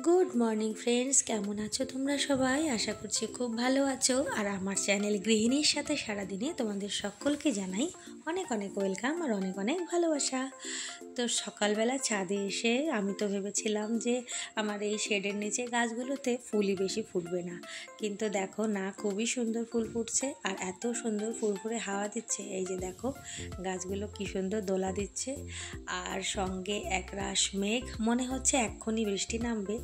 Good morning friends, কেমন আছো তোমরা সবাই? আশা করছি খুব ভালো আছো। আর আমার চ্যানেল গৃহিণীর সাথে সারাদিনে তোমাদের সকলকে জানাই অনেক অনেক ওয়েলকাম আর অনেক অনেক ভালোবাসা। তো সকালবেলা ছাদে এসে আমি তো ভেবেছিলাম যে আমার এই শেডের নিচে গাছগুলোতে ফুলই বেশি ফুটবে না, কিন্তু দেখো না, খুবই সুন্দর ফুল ফুটছে আর এত সুন্দর ফুরফুরে হাওয়া দিচ্ছে। এই যে দেখো গাছগুলো কি সুন্দর দোলা দিচ্ছে, আর সঙ্গে একরাশ মেঘ, মনে হচ্ছে এক্ষুনি বৃষ্টি নামবে।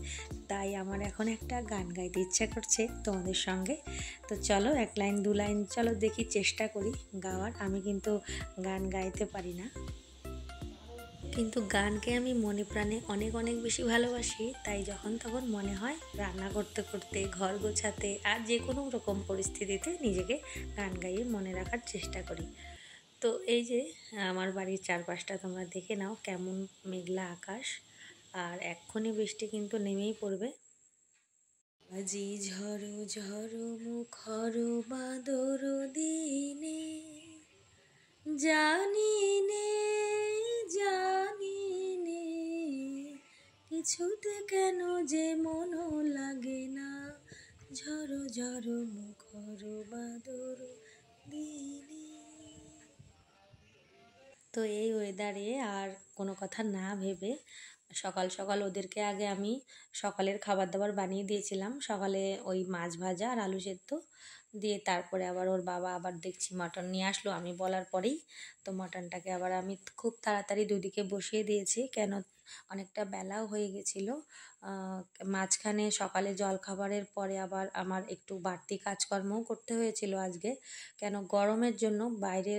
তাই আমার এখন একটা গান গাইতে ইচ্ছা করছে তোমাদের সঙ্গে। তো চলো এক লাইন দু লাইন চলো দেখি, চেষ্টা করি গাওয়ার। আমি কিন্তু গান গাইতে পারি না, কিন্তু গানকে আমি মনে প্রাণে অনেক অনেক বেশি ভালোবাসি। তাই যখন তখন মনে হয় রান্না করতে করতে, ঘর গোছাতে আর যে কোনো রকম পরিস্থিতিতে নিজেকে গান গাইয়ে মনে রাখার চেষ্টা করি। তো এই যে আমার বাড়ির চারপাশটা তোমরা দেখে নাও, কেমন মেঘলা আকাশ, আর এক্ষুনি বৃষ্টি কিন্তু নেমেই পড়বে। আজি ঝড়ো ঝড়ো মুখর বাদর দিনে, জানি নে জানি নে কিছুতে কেন যে মন লাগে না, ঝড়ো ঝড়ো মুখর বাদর দিনে। তো এই ওয়েদারে আর কোনো কথা না ভেবে সকাল সকাল ওদেরকে আগে আমি সকালের খাবার দাবার বানিয়ে দিয়েছিলাম। সকালে ওই মাছ ভাজা আর আলু সেদ্ধ দিয়ে, তারপরে আবার ওর বাবা আবার দেখছি মটন নিয়ে আসলো আমি বলার পরেই। তো মটনটাকে আবার আমি খুব তাড়াতাড়ি দুদিকে বসিয়ে দিয়েছি, কেন অনেকটা বেলাও হয়ে গেছিলো। মাঝখানে সকালে জলখাবারের পরে আবার আমার একটু বাড়তি কাজকর্মও করতে হয়েছিল আজকে, কেন গরমের জন্য। বাইরে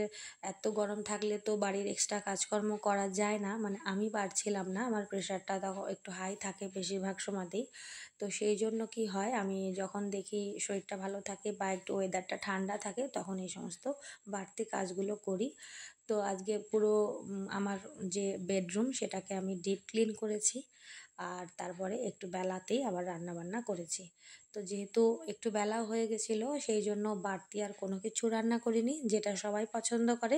এত গরম থাকলে তো বাড়ির এক্সট্রা কাজকর্ম করা যায় না, মানে আমি পারছিলাম না, আমার প্রেশারটা তখন একটু হাই থাকে বেশিরভাগ সময়তেই। তো সেই জন্য কি হয়, আমি যখন দেখি শরীরটা ভালো থাকে বা একটু ওয়েদারটা ঠান্ডা থাকে তখন এই সমস্ত বাড়তি কাজগুলো করি। তো আজকে পুরো আমার যে বেডরুম সেটাকে আমি ডিপ ক্লিন করেছি, আর তারপরে একটু বেলাতেই আবার রান্না বান্না করেছি। তো যেহেতু একটু বেলাও হয়ে গেছিলো, সেই জন্য বাড়তি আর কোনো কিছু রান্না করিনি। যেটা সবাই পছন্দ করে,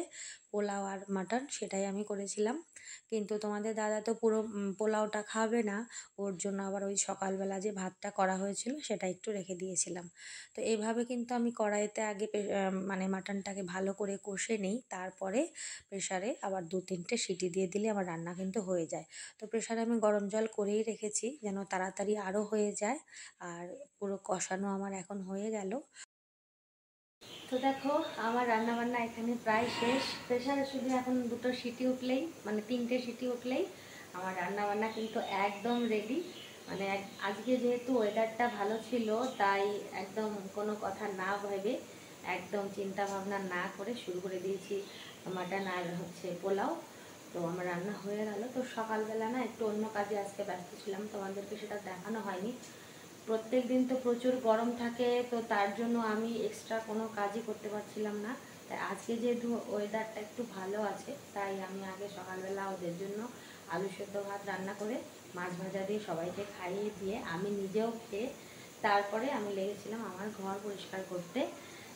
পোলাও আর মাটন, সেটাই আমি করেছিলাম। কিন্তু তোমাদের দাদা তো পুরো পোলাওটা খাবে না, ওর জন্য আবার ওই সকালবেলা যে ভাতটা করা হয়েছিল সেটা একটু রেখে দিয়েছিলাম। তো এইভাবে কিন্তু আমি কড়াইতে আগে মানে মাটনটাকে ভালো করে কষে নিই, তারপরে প্রেশারে আবার 2-3টে সিটি দিয়ে দিলে আমার রান্না কিন্তু হয়ে যায়। তো প্রেশারে আমি গরম জল করেই রেখেছি যেন তাড়াতাড়ি আরও হয়ে যায়। আর পুরো কষানো আমার এখন হয়ে গেল। তো দেখো আমার রান্নাবান্না এখানে প্রায় শেষ। প্রেশারে শুধু এখন 2টো সিটি উঠলেই, মানে 3টে সিটি উঠলেই আমার রান্নাবান্না কিন্তু একদম রেডি। মানে আজকে যেহেতু ওয়েদারটা ভালো ছিল, তাই একদম কোনো কথা না ভেবে, একদম চিন্তা ভাবনা না করে শুরু করে দিয়েছি মাটন আর পোলাও। তো আমার রান্না হয়ে গেল। তো সকালবেলা না একটু অন্য কাজে আজকে ব্যস্ত ছিলাম, তোমাদেরকে সেটা দেখানো হয়নি। প্রত্যেক দিন তো প্রচুর গরম থাকে, তো তার জন্য আমি এক্সট্রা কোনো কাজই করতে পারছিলাম না। তাই আজকে যেহেতু ওয়েদারটা একটু ভালো আছে, তাই আমি আগে সকালবেলা ওদের জন্য আলু সেদ্ধ ভাত রান্না করে মাছ ভাজা দিয়ে সবাইকে খাইয়ে দিয়ে আমি নিজেও খেয়ে তারপরে আমি লেগেছিলাম আমার ঘর পরিষ্কার করতে।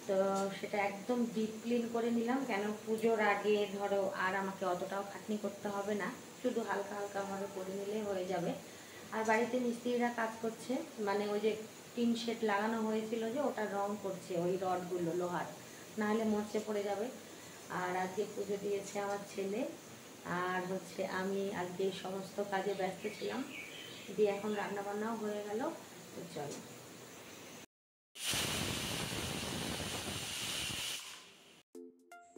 তো সেটা একদম ডিপ ক্লিন করে নিলাম, কেন পুজোর আগে ধরো আর আমাকে অতটাও খাটনি করতে হবে না, শুধু হালকা হালকাভাবে করে নিলে হয়ে যাবে। আর বাড়িতে মিস্ত্রিরা কাজ করছে, মানে ওই যে টিন শেড লাগানো হয়েছিল যে ওটা রং করছে, ওই রডগুলো লোহার, নাহলে মরচে পড়ে যাবে। আর আজকে পুজো দিয়েছে আমার ছেলে, আর আমি আজকে এই সমস্ত কাজে ব্যস্ত ছিলাম, দিয়ে এখন রান্না বান্নাও হয়ে গেল। তো চলো,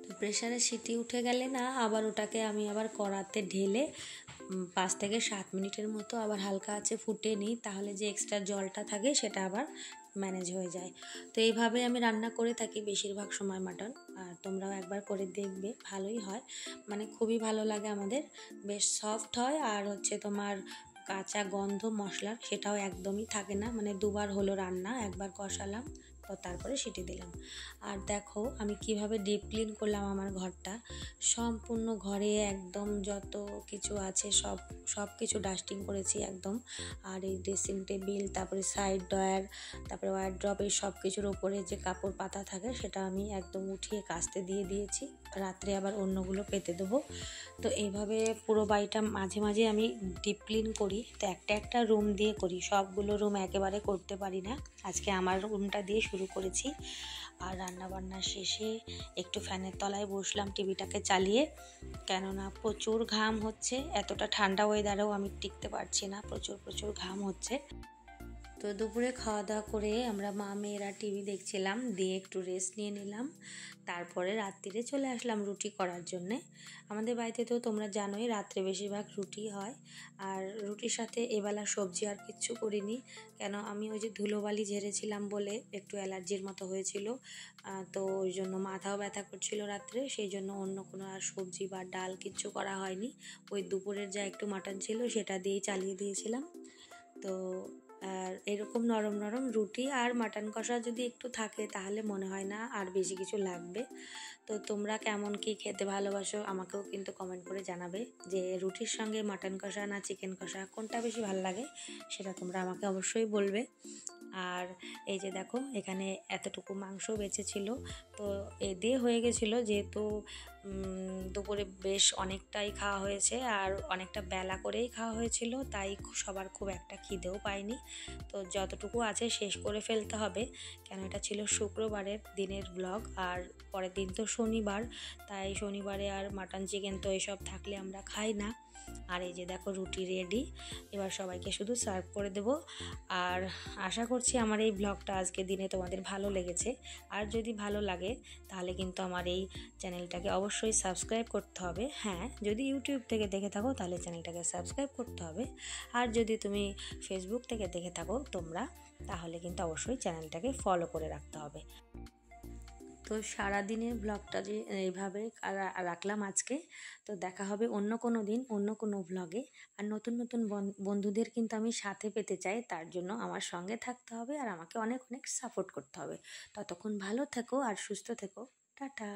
তো প্রেশারে সিটি উঠে গেলে না আবার ওটাকে আমি আবার কড়াতে ঢেলে 5 থেকে 7 মিনিটের মতো আবার হালকা আছে ফুটে নিই, তাহলে যে এক্সট্রা জলটা থাকে সেটা আবার ম্যানেজ হয়ে যায়। তো এইভাবে আমি রান্না করে থাকি বেশিরভাগ সময় মাটন, আর তোমরাও একবার করে দেখবে, ভালোই হয়, মানে খুবই ভালো লাগে আমাদের, বেশ সফট হয়। আর তোমার কাঁচা গন্ধ মশলার সেটাও একদমই থাকে না, মানে দুবার হলো রান্না, একবার কষালাম তো তারপরে সিটি দিলাম। আর দেখো আমি কিভাবে ডিপ ক্লিন করলাম আমার ঘরটা। সম্পূর্ণ ঘরে একদম যত কিছু আছে সব কিছু ডাস্টিং করেছি একদম। আর এই ড্রেসিং টেবিল, তারপরে সাইড ড্রয়ার, তারপরে ওয়ারড্রপ, এই সব কিছুর ওপরে যে কাপড় পাতা থাকে সেটা আমি একদম উঠিয়ে কাচতে দিয়ে দিয়েছি। রাত্রে আবার অন্যগুলো পেতে দেবো। তো এইভাবে পুরো বাড়িটা মাঝে মাঝে আমি ডিপ ক্লিন করি। তো একটা রুম দিয়ে করি, সবগুলো রুম একেবারে করতে পারি না। আজকে আমার রুমটা দিয়ে শুরু করেছি। আর রান্নাবান্না শেষে একটু ফ্যানের তলায় বসলাম টিভিটাকে চালিয়ে, কেননা প্রচুর ঘাম হচ্ছে। এতটা ঠান্ডা ওয়েদারেও আমি টিকতে পারছি না, প্রচুর ঘাম হচ্ছে। তো দুপুরে খাওয়া দাওয়া করে আমরা মা মেয়েরা টিভি দেখছিলাম, দিয়ে একটু রেস্ট নিয়ে নিলাম। তারপরে রাত্রিরে চলে আসলাম রুটি করার জন্যে। আমাদের বাড়িতে তো তোমরা জানোই রাত্রে বেশিরভাগ রুটি হয়। আর রুটির সাথে এবেলা সবজি আর কিচ্ছু করিনি, কেন আমি ওই যে ধুলোবালি ঝেড়েছিলাম বলে একটু অ্যালার্জির মতো হয়েছিল। তো ওই জন্য মাথাও ব্যথা করছিল রাত্রে, সেই জন্য অন্য কোনো আর সবজি বা ডাল কিচ্ছু করা হয়নি। ওই দুপুরের যা একটু মাটন ছিল সেটা দিয়েই চালিয়ে দিয়েছিলাম। তো আর এরকম নরম নরম রুটি আর মাটন কষা যদি একটু থাকে তাহলে মনে হয় না আর বেশি কিছু লাগবে। তো তোমরা কেমন কি খেতে ভালোবাসো আমাকেও কিন্তু কমেন্ট করে জানাবে, যে রুটির সঙ্গে মাটন কষা না চিকেন কষা কোনটা বেশি ভালো লাগে, সেটা তোমরা আমাকে অবশ্যই বলবে। আর এই যে দেখো এখানে এতটুকু মাংস বেঁচেছিল, তো এ দিয়ে হয়ে গেছিলো, যেহেতু দুপুরে বেশ অনেকটাই খাওয়া হয়েছে আর অনেকটা বেলা করেই খাওয়া হয়েছিল, তাই সবার খুব একটা খিদেও পায়নি। তো যতটুকু আছে শেষ করে ফেলতে হবে, কেন এটা ছিল শুক্রবারের দিনের ব্লগ। আর পরের দিন তো শনিবার, তাই শনিবারে আর মাটন চিকেন তো এসব থাকলে আমরা খাই না। আর এই যে দেখো রুটি রেডি, এবার সবাইকে শুধু সার্ভ করে দেব। আর আশা করছি আমার এই ব্লগটা আজকে দিনে তোমাদের ভালো লেগেছে। আর যদি ভালো লাগে তাহলে কিন্তু আমার এই চ্যানেলটাকে অবশ্যই সাবস্ক্রাইব করতে হবে। হ্যাঁ, যদি ইউটিউব থেকে দেখে থাকো তাহলে চ্যানেলটাকে সাবস্ক্রাইব করতে হবে। আর যদি তুমি ফেসবুক থেকে দেখে থাকো তোমরা, তাহলে কিন্তু অবশ্যই চ্যানেলটাকে ফলো করে রাখতে হবে। তো সারাদিনের ব্লগটা যে এইভাবে রাখলাম আজকে। তো দেখা হবে অন্য কোনো দিন অন্য কোনো ব্লগে। আর নতুন নতুন বন্ধুদের কিন্তু আমি সাথে পেতে চাই, তার জন্য আমার সঙ্গে থাকতে হবে আর আমাকে অনেক অনেক সাপোর্ট করতে হবে। ততক্ষণ ভালো থেকো আর সুস্থ থেকো। টাটা।